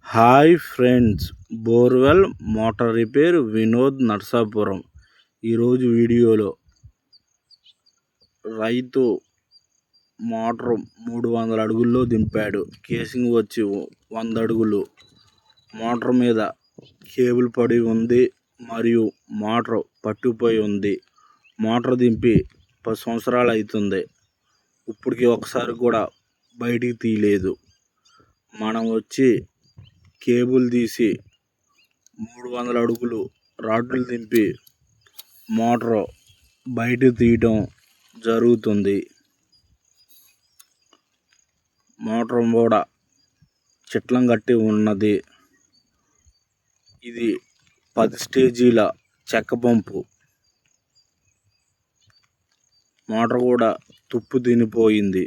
Hi friends, borewell motor repair Vinod Narsapuram. ఈరోజు వీడియోలో రైతు మోటార్ 300 అడుగుల్లో దింపాడు. కేసింగ్ వచ్చి 100 అడుగులు. మోటార్ మీద కేబుల్ పడి ఉంది మరియు మోటార్ పట్టుకుపోయి ఉంది. మోటార్ దింపి 10 సంవత్సరాలు అవుతుంది. ఇప్పటికి ఒకసారి కూడా బయటికి తీయలేదు. మనం వచ్చి కేబుల్ తీసి 300 అడుగులు రాడ్లు దింపి మోటార్ బయటకు తీయటం జరుగుతుంది. మోటార్ కూడా చిట్లం కట్టి ఉన్నది. ఇది 10 స్టేజీల చెక్క పంపు. మోటార్ కూడా తుప్పు తినిపోయింది.